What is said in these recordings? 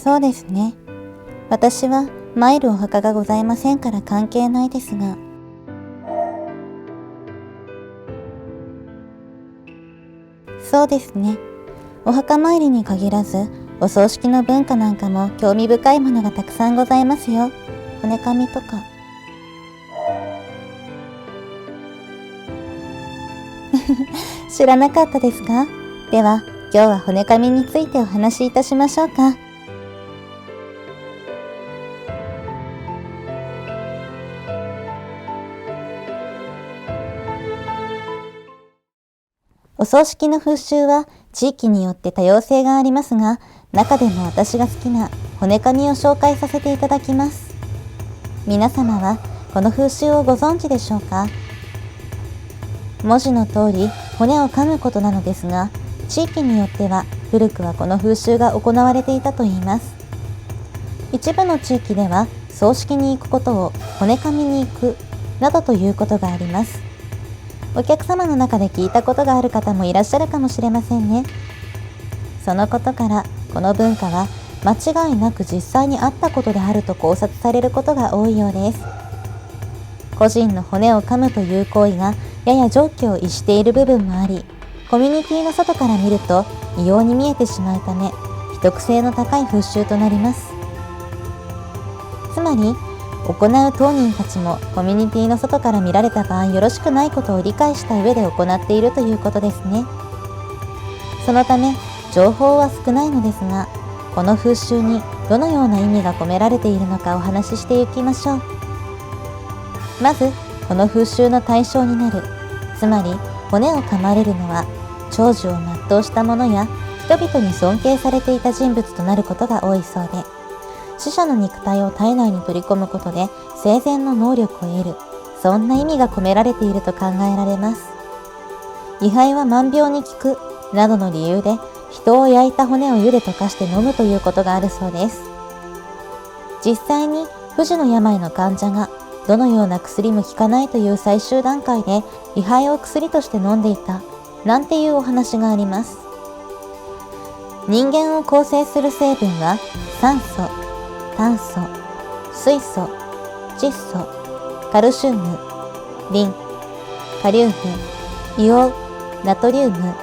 そうですね。私は参るお墓がございませんから関係ないですが。そうですね。お墓参りに限らず、お葬式の文化なんかも興味深いものがたくさんございますよ。骨紙とか。知らなかったですか？では、今日は骨紙についてお話しいたしましょうか。お葬式の風習は地域によって多様性がありますが、中でも私が好きな骨紙を紹介させていただきます。皆様はこの風習をご存知でしょうか？文字の通り骨を噛むことなのですが、地域によっては古くはこの風習が行われていたといいます。一部の地域では葬式に行くことを骨噛みに行くなどということがあります。お客様の中で聞いたことがある方もいらっしゃるかもしれませんね。そのことからこの文化は間違いなく実際にあったことであると考察されることが多いようです。個人の骨を噛むという行為がやや常軌を逸している部分もあり、コミュニティの外から見ると異様に見えてしまうため、秘匿性の高い風習となります。つまり、行う当人たちもコミュニティの外から見られた場合よろしくないことを理解した上で行っているということですね。そのため、情報は少ないのですが、この風習にどのような意味が込められているのかお話ししていきましょう。まず、この風習の対象になる、つまり骨を噛まれるのは、長寿を全うした者や人々に尊敬されていた人物となることが多いそうで、死者の肉体を体内に取り込むことで生前の能力を得る、そんな意味が込められていると考えられます。位牌は万病に効くなどの理由で人を焼いた骨を湯で溶かして飲むということがあるそうです。実際に不治の病の患者がどのような薬も効かないという最終段階で位牌を薬として飲んでいたなんていうお話があります。人間を構成する成分は酸素、炭素、水素、窒素、カルシウム、リン、カリウム、硫黄、ナトリウム、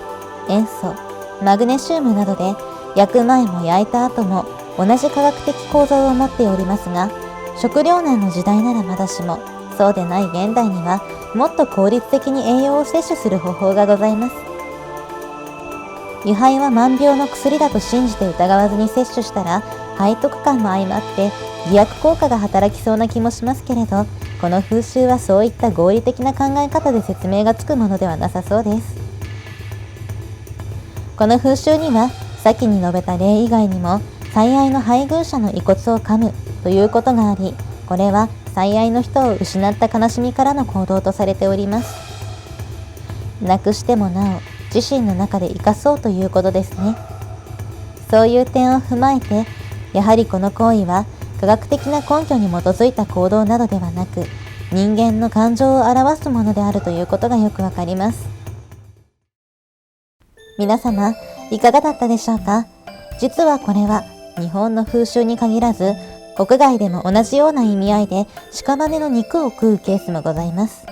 塩素、マグネシウムなどで焼く前も焼いた後も同じ化学的構造を持っておりますが、食糧難の時代ならまだしも、そうでない現代にはもっと効率的に栄養を摂取する方法がございます。位牌は万病の薬だと信じて疑わずに摂取したら、背徳感も相まって偽薬効果が働きそうな気もしますけれど、この風習はそういった合理的な考え方で説明がつくものではなさそうです。この風習には先に述べた例以外にも、最愛の配偶者の遺骨を噛むということがあり、これは最愛の人を失った悲しみからの行動とされております。なくしてもなお自身の中で生かそうということですね。そういう点を踏まえて、やはりこの行為は科学的な根拠に基づいた行動などではなく、人間の感情を表すものであるということがよくわかります。皆様、いかがだったでしょうか？実はこれは日本の風習に限らず、国外でも同じような意味合いで屍の肉を食うケースもございます。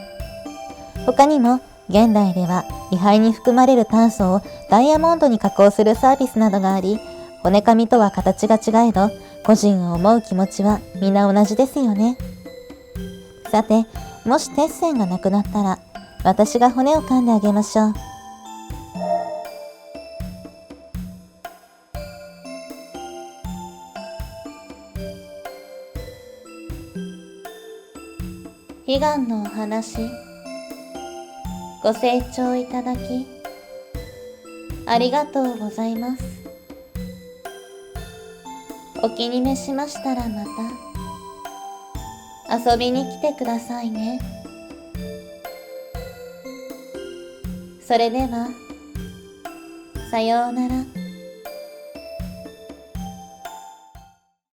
他にも現代では位牌に含まれる炭素をダイヤモンドに加工するサービスなどがあり、骨紙とは形が違えど、個人を思う気持ちは皆同じですよね。さて、もし鉄線がなくなったら、私が骨を噛んであげましょう。悲願のお話、ご清聴いただき、ありがとうございます。お気に召しましたらまた遊びに来てくださいね。それでは、さようなら。